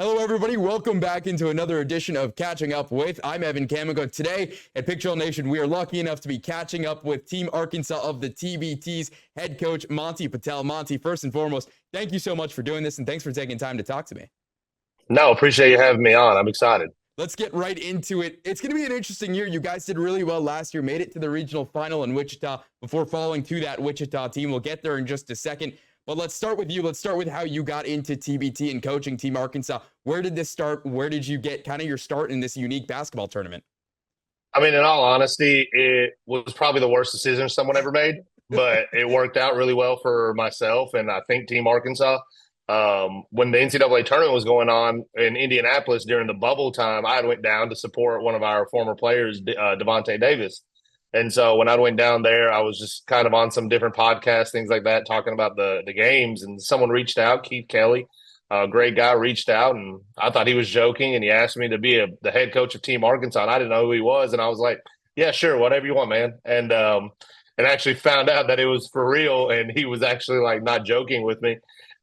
Hello, everybody. Welcome back into another edition of Catching Up With. I'm Evan Kamigo. Today at Picture Nation, we are lucky enough to be catching up with Team Arkansas of the TBT's head coach, Monty Patel. Monty, first and foremost, thank you so much for doing this, and thanks for taking time to talk to me. No, appreciate you having me on. I'm excited. Let's get right into it. It's going to be an interesting year. You guys did really well last year, made it to the regional final in Wichita before falling to that Wichita team. We'll get there in just a second. But let's start with you. Let's start with how you got into TBT and coaching Team Arkansas. Where did this start? Where did you get kind of your start in this unique basketball tournament? I mean, in all honesty, it was probably the worst decision someone ever made, but it worked out really well for myself and I think Team Arkansas. When the NCAA tournament was going on in Indianapolis during the bubble time, I had went down to support one of our former players, Devontae Davis. And so when I went down there, I was just kind of on some different podcasts, things like that, talking about the games. And someone reached out, Keith Kelly, a great guy, reached out, and I thought he was joking. And he asked me to be the head coach of Team Arkansas. And I didn't know who he was. And I was like, yeah, sure, whatever you want, man. And actually found out that it was for real. And he was actually like not joking with me.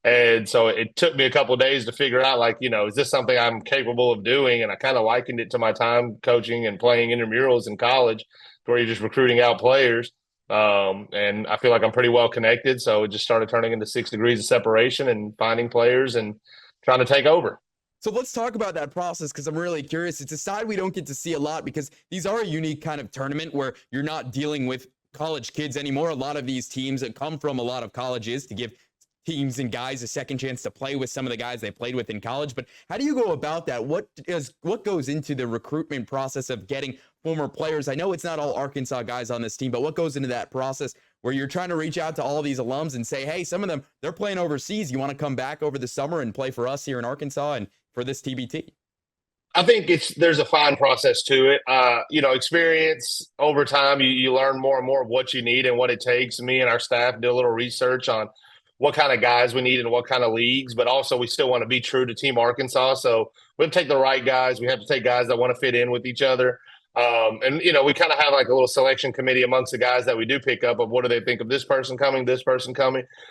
And so it took me a couple of days to figure out, like, is this something I'm capable of doing? And I kind of likened it to my time coaching and playing intramurals in college, where you're just recruiting out players. And I feel like I'm pretty well connected. So it just started turning into 6 degrees of separation and finding players and trying to take over. So let's talk about that process, because I'm really curious. It's a side we don't get to see a lot because these are a unique kind of tournament where you're not dealing with college kids anymore. A lot of these teams that come from a lot of colleges to give teams and guys a second chance to play with some of the guys they played with in college. But how do you go about that? What goes into the recruitment process of getting former players? I know it's not all Arkansas guys on this team, but what goes into that process where you're trying to reach out to all these alums and say, hey, some of them, they're playing overseas. You want to come back over the summer and play for us here in Arkansas and for this TBT? I think there's a fine process to it. Experience over time, you learn more and more of what you need and what it takes. Me and our staff do a little research on what kind of guys we need and what kind of leagues, but also we still want to be true to Team Arkansas. So we have to take the right guys. We have to take guys that want to fit in with each other. We kind of have like a little selection committee amongst the guys that we do pick up of what do they think of this person coming.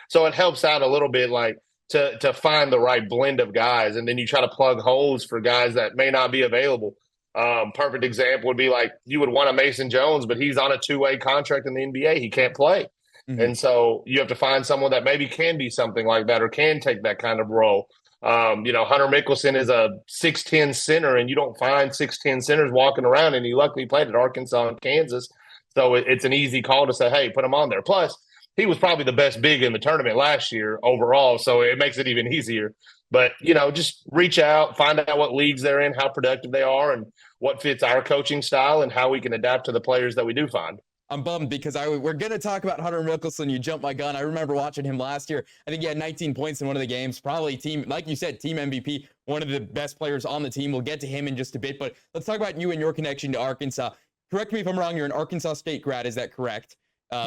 So it helps out a little bit, like to find the right blend of guys. And then you try to plug holes for guys that may not be available. Perfect example would be like you would want a Mason Jones, but he's on a 2-way contract in the NBA. He can't play. Mm-hmm. And so you have to find someone that maybe can be something like that or can take that kind of role. Hunter Mickelson is a 6'10" center, and you don't find 6'10" centers walking around, and he luckily played at Arkansas and Kansas. So it's an easy call to say, hey, put him on there. Plus, he was probably the best big in the tournament last year overall, so it makes it even easier. But, just reach out, find out what leagues they're in, how productive they are, and what fits our coaching style and how we can adapt to the players that we do find. I'm bummed because we're going to talk about Hunter Mickelson. You jumped my gun. I remember watching him last year. I think he had 19 points in one of the games. Probably team, like you said, team MVP, one of the best players on the team. We'll get to him in just a bit, but let's talk about you and your connection to Arkansas. Correct me if I'm wrong. You're an Arkansas State grad. Is that correct?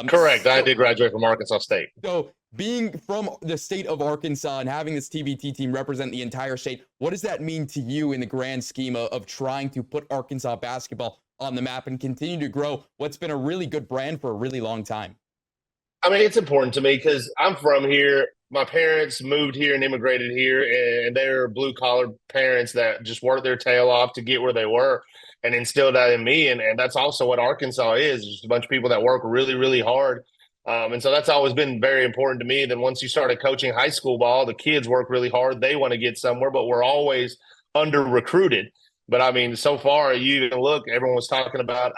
Correct. I did graduate from Arkansas State. So being from the state of Arkansas and having this TBT team represent the entire state, what does that mean to you in the grand scheme of trying to put Arkansas basketball on the map and continue to grow what's been a really good brand for a really long time? I mean, it's important to me because I'm from here. My parents moved here and immigrated here, and they're blue-collar parents that just worked their tail off to get where they were and instilled that in me. And that's also what Arkansas is, just a bunch of people that work really, really hard. And so that's always been very important to me. Then once you started coaching high school ball, the kids work really hard. They want to get somewhere, but we're always under-recruited. But, I mean, so far, you even look, everyone was talking about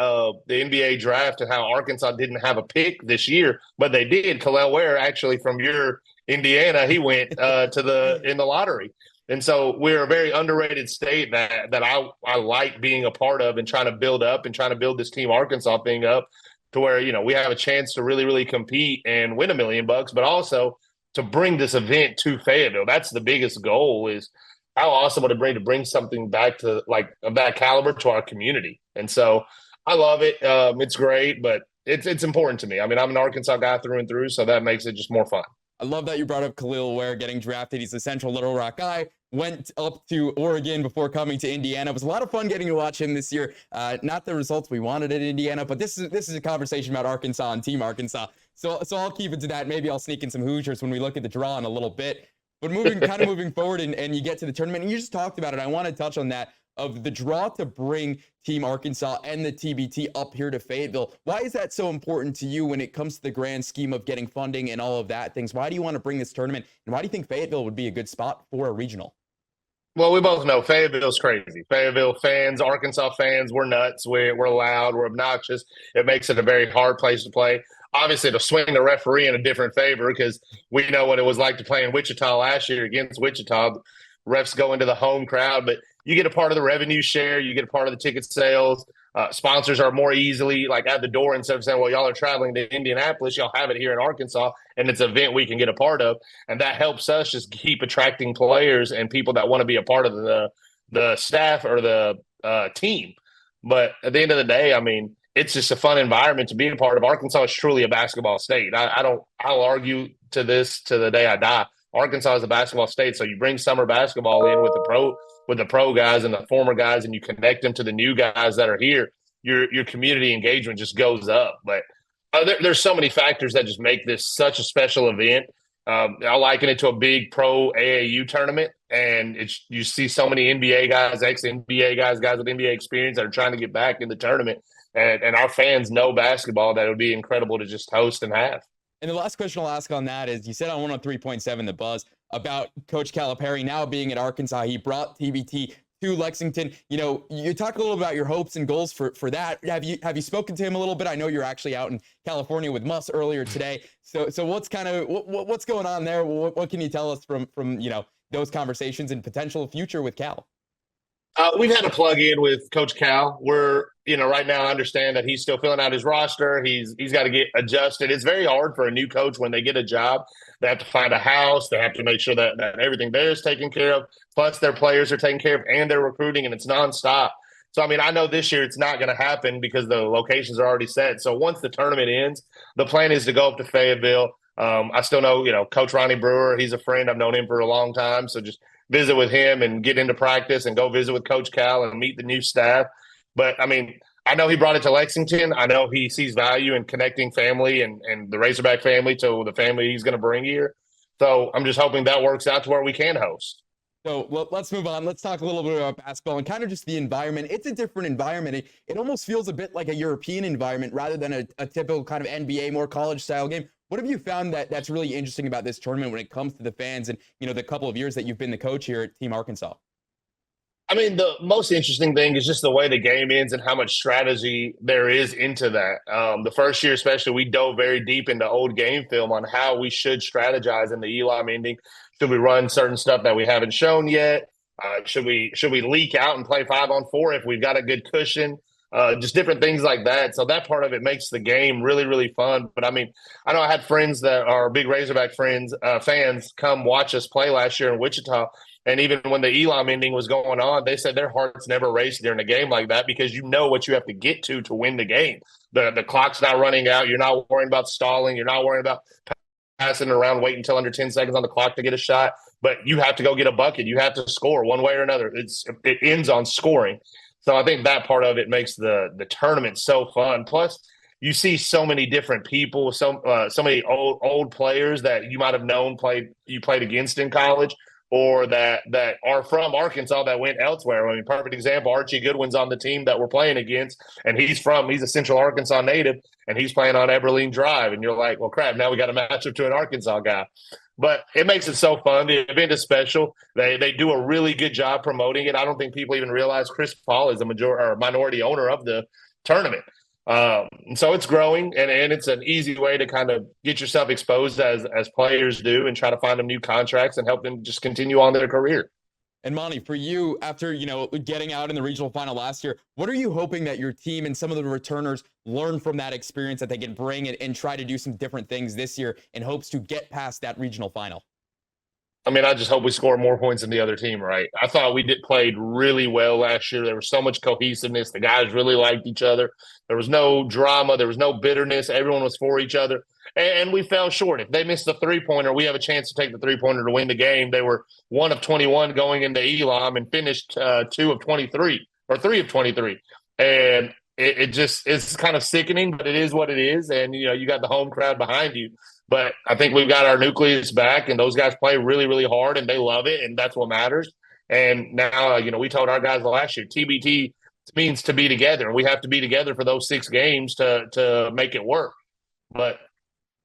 the NBA draft and how Arkansas didn't have a pick this year, but they did. Khalil Ware, actually, from your Indiana, he went in the lottery. And so we're a very underrated state that I like being a part of and trying to build up and trying to build this Team Arkansas thing up to where, we have a chance to really, really compete and win $1 million, but also to bring this event to Fayetteville. That's the biggest goal is – how awesome would it bring something back to like of that caliber to our community? And so I love it. It's great, but it's important to me. I mean, I'm an Arkansas guy through and through, so that makes it just more fun. I love that you brought up Khalil Ware getting drafted. He's a Central Little Rock guy. Went up to Oregon before coming to Indiana. It was a lot of fun getting to watch him this year. Not the results we wanted at Indiana, but this is a conversation about Arkansas and Team Arkansas. So I'll keep it to that. Maybe I'll sneak in some Hoosiers when we look at the draw in a little bit. But moving forward, and you get to the tournament, and you just talked about it. I want to touch on that of the draw to bring Team Arkansas and the TBT up here to Fayetteville. Why is that so important to you when it comes to the grand scheme of getting funding and all of that things? Why do you want to bring this tournament, and why do you think Fayetteville would be a good spot for a regional? Well, we both know Fayetteville's crazy. Fayetteville fans, Arkansas fans, we're nuts. We're loud. We're obnoxious. It makes it a very hard place to play. Obviously, it'll swing the referee in a different favor because we know what it was like to play in Wichita last year against Wichita. Refs go into the home crowd, but you get a part of the revenue share. You get a part of the ticket sales. Sponsors are more easily like at the door instead of saying, well, y'all are traveling to Indianapolis. Y'all have it here in Arkansas, and it's an event we can get a part of. And that helps us just keep attracting players and people that want to be a part of the staff or the team. But at the end of the day, I mean, it's just a fun environment to be a part of. Arkansas is truly a basketball state. I'll argue to this to the day I die. Arkansas is a basketball state. So you bring summer basketball in with the pro guys and the former guys, and you connect them to the new guys that are here. Your community engagement just goes up. But there's so many factors that just make this such a special event. I liken it to a big pro AAU tournament, and you see so many NBA guys, ex-NBA guys with NBA experience that are trying to get back in the tournament. And our fans know basketball that it would be incredible to just host and have. And the last question I'll ask on that is, you said on 103.7 The Buzz about Coach Calipari now being at Arkansas. He brought TBT to Lexington. You know, you talk a little about your hopes and goals for that. Have you spoken to him a little bit? I know you're actually out in California with Muss earlier today. So what's what's going on there? What can you tell us from those conversations and potential future with Cal? We've had a plug in with Coach Cal. We're, right now I understand that he's still filling out his roster. He's got to get adjusted. It's very hard for a new coach when they get a job. They have to find a house. They have to make sure that everything there is taken care of. Plus their players are taken care of and they're recruiting, and it's nonstop. So, I mean, I know this year it's not going to happen because the locations are already set. So once the tournament ends, the plan is to go up to Fayetteville. I still know, Coach Ronnie Brewer. He's a friend. I've known him for a long time. So just visit with him and get into practice and go visit with Coach Cal and meet the new staff. But, I mean, I know he brought it to Lexington. I know he sees value in connecting family and the Razorback family to the family he's going to bring here. So I'm just hoping that works out to where we can host. So let's move on. Let's talk a little bit about basketball and kind of just the environment. It's a different environment. It almost feels a bit like a European environment rather than a typical kind of NBA, more college-style game. What have you found that's really interesting about this tournament when it comes to the fans and, the couple of years that you've been the coach here at Team Arkansas? I mean, the most interesting thing is just the way the game ends and how much strategy there is into that. The first year, especially, we dove very deep into old game film on how we should strategize in the Elam ending. Should we run certain stuff that we haven't shown yet? Should we leak out and play 5-on-4 if we've got a good cushion? Just different things like that. So that part of it makes the game really, really fun. But I mean, I know I had friends that are big Razorback fans come watch us play last year in Wichita. And even when the Elam ending was going on, they said their hearts never raced during a game like that because you know what you have to get to win the game. The clock's not running out. You're not worrying about stalling. You're not worrying about passing it around, waiting until under 10 seconds on the clock to get a shot. But you have to go get a bucket. You have to score one way or another. It ends on scoring. So I think that part of it makes the tournament so fun. Plus, you see so many different people, so many old players that you might have known you played against in college, or that are from Arkansas that went elsewhere. I mean, perfect example, Archie Goodwin's on the team that we're playing against, and he's a Central Arkansas native, and he's playing on Eberline Drive. And you're like, well, crap, now we got to match up to an Arkansas guy. But it makes it so fun. The event is special. They do a really good job promoting it. I don't think people even realize Chris Paul is a minority owner of the tournament. So it's growing, and it's an easy way to kind of get yourself exposed as players do and try to find them new contracts and help them just continue on their career. And Monty, for you, after, getting out in the regional final last year, what are you hoping that your team and some of the returners learn from that experience that they can bring and try to do some different things this year in hopes to get past that regional final? I mean, I just hope we score more points than the other team, right? I thought we played really well last year. There was so much cohesiveness. The guys really liked each other. There was no drama. There was no bitterness. Everyone was for each other. And we fell short. If they missed the three-pointer, we have a chance to take the three-pointer to win the game. They were 1 of 21 going into Elam and finished 2 of 23 or 3 of 23. And it's kind of sickening, but it is what it is. And, you got the home crowd behind you. But I think we've got our nucleus back, and those guys play really, really hard, and they love it, and that's what matters. And now, we told our guys last year, TBT means to be together, and we have to be together for those 6 games to make it work. But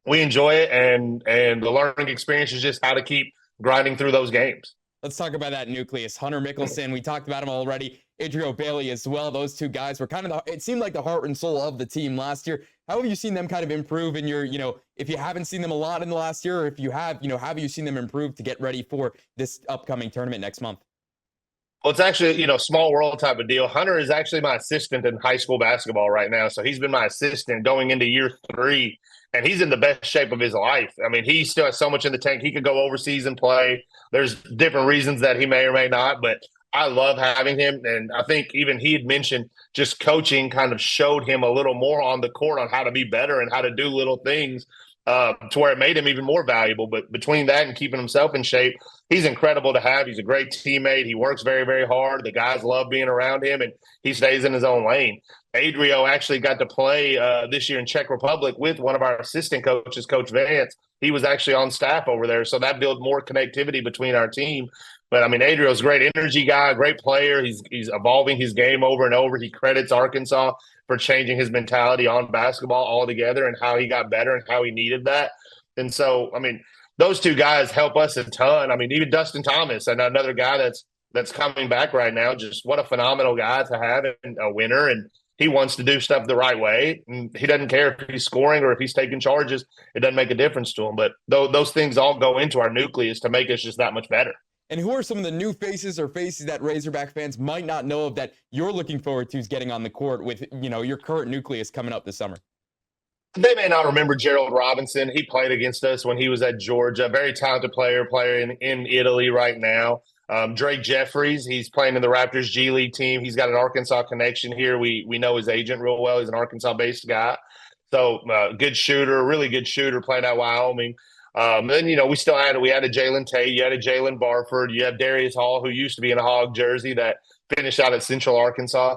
we enjoy it, and the learning experience is just how to keep grinding through those games. Let's talk about that nucleus. Hunter Mickelson, we talked about him already. Adrio Bailey as well. Those two guys were kind of it seemed like the heart and soul of the team last year. How have you seen them kind of improve in your, if you haven't seen them a lot in the last year, or if you have, how have you seen them improve to get ready for this upcoming tournament next month? Well, it's actually, small world type of deal. Hunter is actually my assistant in high school basketball right now. So he's been my assistant going into year 3, and he's in the best shape of his life. I mean, he still has so much in the tank. He could go overseas and play. There's different reasons that he may or may not, but I love having him. And I think even he had mentioned just coaching kind of showed him a little more on the court on how to be better and how to do little things to where it made him even more valuable. But between that and keeping himself in shape, he's incredible to have. He's a great teammate. He works very, very hard. The guys love being around him, and he stays in his own lane. Adrio actually got to play this year in Czech Republic with one of our assistant coaches, Coach Vance. He was actually on staff over there, so that built more connectivity between our team. But, I mean, Adrio's a great energy guy, great player. He's evolving his game over and over. He credits Arkansas for changing his mentality on basketball altogether and how he got better and how he needed that. And so, I mean, those two guys help us a ton. I mean, even Dustin Thomas, and another guy that's coming back right now, just what a phenomenal guy to have and a winner. And he wants to do stuff the right way. And he doesn't care if he's scoring or if he's taking charges. It doesn't make a difference to him. But those things all go into our nucleus to make us just that much better. And who are some of the new faces or faces that Razorback fans might not know of that you're looking forward to getting on the court with, your current nucleus coming up this summer? They may not remember Gerald Robinson. He played against us when he was at Georgia. Very talented player in Italy right now. Drake Jeffries, he's playing in the Raptors G League team. He's got an Arkansas connection here. We know his agent real well. He's an Arkansas-based guy. So good shooter, really good shooter playing at Wyoming. Then, we still added Jalen Tate. You added Jalen Barford. You have Darius Hall, who used to be in a Hog jersey that finished out at Central Arkansas.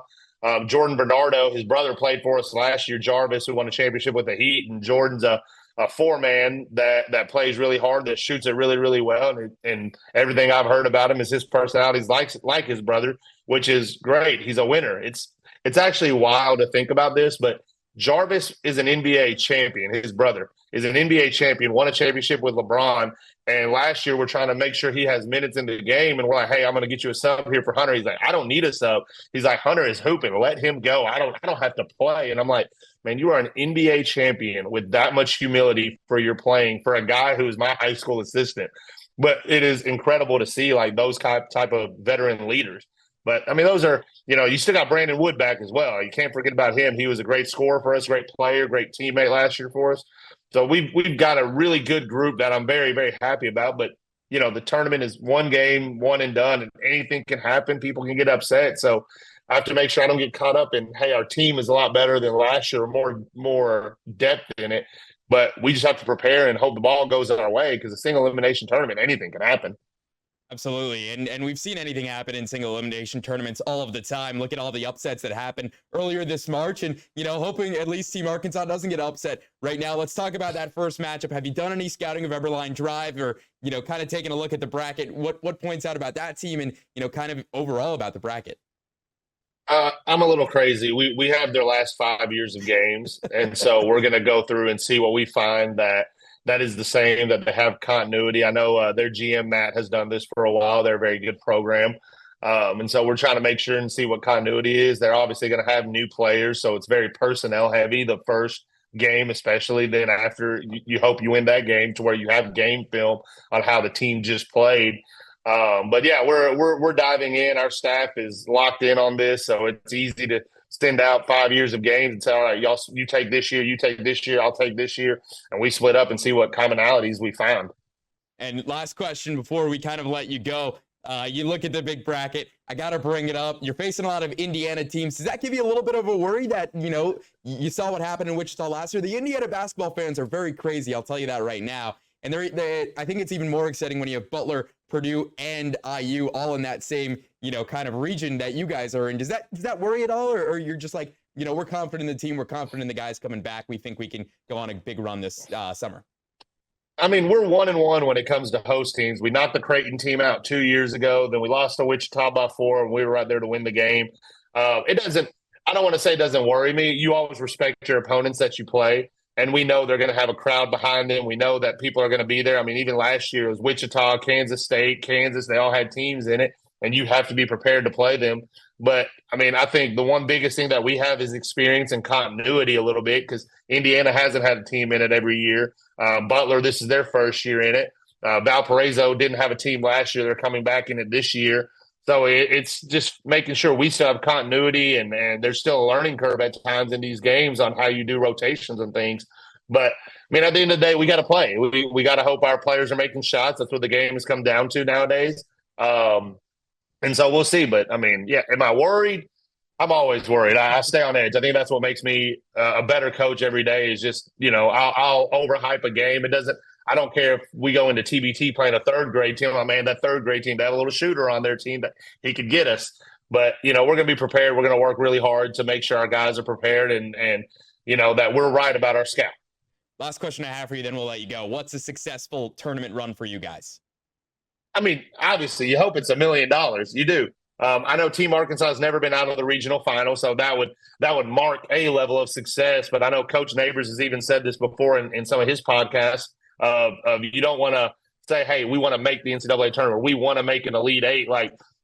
Jordan Bernardo, his brother, played for us last year. Jarvis, who won a championship with the Heat. And Jordan's a four-man that plays really hard, that shoots it really, really well. And everything I've heard about him is his personality is like his brother, which is great. He's a winner. It's actually wild to think about this, but Jarvis is an NBA champion. His brother is an NBA champion, won a championship with LeBron. And last year, we're trying to make sure he has minutes in the game. And we're like, hey, I'm going to get you a sub here for Hunter. He's like, I don't need a sub. He's like, Hunter is hooping. Let him go. I don't have to play. And I'm like, man, you are an NBA champion with that much humility for your playing for a guy who is my high school assistant. But it is incredible to see like those type of veteran leaders. But, I mean, those are, you still got Brandon Wood back as well. You can't forget about him. He was a great scorer for us, great player, great teammate last year for us. So we've got a really good group that I'm very, very happy about. But, the tournament is one game, one and done, and anything can happen. People can get upset. So I have to make sure I don't get caught up in, hey, our team is a lot better than last year, more depth in it. But we just have to prepare and hope the ball goes our way because a single elimination tournament, anything can happen. Absolutely. And we've seen anything happen in single elimination tournaments all of the time. Look at all the upsets that happened earlier this March and, hoping at least Team Arkansas doesn't get upset right now. Let's talk about that first matchup. Have you done any scouting of Everline Drive or, kind of taking a look at the bracket? What points out about that team and, kind of overall about the bracket? I'm a little crazy. We have their last 5 years of games. And so we're going to go through and see what we find that is the same, that they have continuity. I know their GM, Matt, has done this for a while. They're a very good program. And so we're trying to make sure and see what continuity is. They're obviously going to have new players, so it's very personnel heavy, the first game especially. Then after, you hope you win that game to where you have game film on how the team just played. But, yeah, we're diving in. Our staff is locked in on this, so it's easy to send out 5 years of games and say, all right, y'all, you take this year, I'll take this year. And we split up and see what commonalities we found. And last question before we kind of let you go. You look at the big bracket. I got to bring it up. You're facing a lot of Indiana teams. Does that give you a little bit of a worry that, you saw what happened in Wichita last year? The Indiana basketball fans are very crazy. I'll tell you that right now. And I think it's even more exciting when you have Butler, Purdue, and IU all in that same, kind of region that you guys are in. Does that worry at all? Or you're just like, we're confident in the team. We're confident in the guys coming back. We think we can go on a big run this summer. I mean, we're 1-1 when it comes to host teams. We knocked the Creighton team out 2 years ago. Then we lost to Wichita by 4, and we were right there to win the game. It doesn't. I don't want to say it doesn't worry me. You always respect your opponents that you play, and we know they're going to have a crowd behind them. We know that people are going to be there. I mean, even last year it was Wichita, Kansas State, Kansas. They all had teams in it, and you have to be prepared to play them. But I mean, I think the one biggest thing that we have is experience and continuity a little bit, because Indiana hasn't had a team in it every year. Butler, this is their first year in it. Valparaiso didn't have a team last year. They're coming back in it this year. So it's just making sure we still have continuity, and there's still a learning curve at times in these games on how you do rotations and things. But, I mean, at the end of the day, we got to play. We got to hope our players are making shots. That's what the game has come down to nowadays. And so we'll see. But, I mean, yeah, am I worried? I'm always worried. I stay on edge. I think that's what makes me a better coach every day is just, I'll overhype a game. I don't care if we go into TBT playing a third grade team. Oh, man, that third grade team, they have a little shooter on their team that he could get us. But, we're going to be prepared. We're going to work really hard to make sure our guys are prepared and that we're right about our scout. Last question I have for you, then we'll let you go. What's a successful tournament run for you guys? I mean, obviously, you hope it's $1 million. You do. I know Team Arkansas has never been out of the regional final, so that would mark a level of success. But I know Coach Neighbors has even said this before in some of his podcasts. You don't want to say, hey, we want to make the NCAA tournament. We want to make an Elite Eight,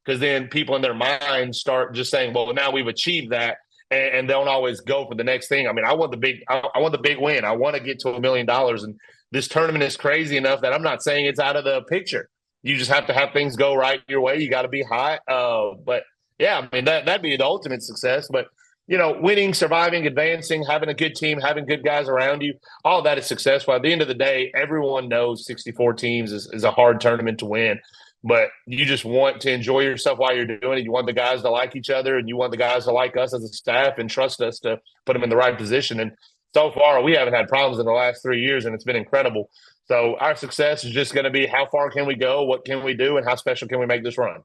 because then people in their minds start just saying, well, now we've achieved that, and don't always go for the next thing. I mean, I want the big win. I want to get to $1 million, and this tournament is crazy enough that I'm not saying it's out of the picture. You just have to have things go right your way. You got to be hot. But yeah, I mean, that'd be the ultimate success. But, winning, surviving, advancing, having a good team, having good guys around you, all that is successful. At the end of the day, everyone knows 64 teams is a hard tournament to win. But you just want to enjoy yourself while you're doing it. You want the guys to like each other, and you want the guys to like us as a staff and trust us to put them in the right position. And so far, we haven't had problems in the last 3 years, and it's been incredible. So our success is just going to be how far can we go, what can we do, and how special can we make this run?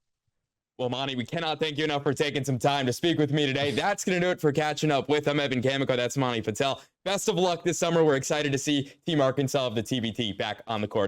Well, Monty, we cannot thank you enough for taking some time to speak with me today. That's going to do it for Catching Up With. I'm Evan Kamiko. That's Monty Patel. Best of luck this summer. We're excited to see Team Arkansas of the TBT back on the court.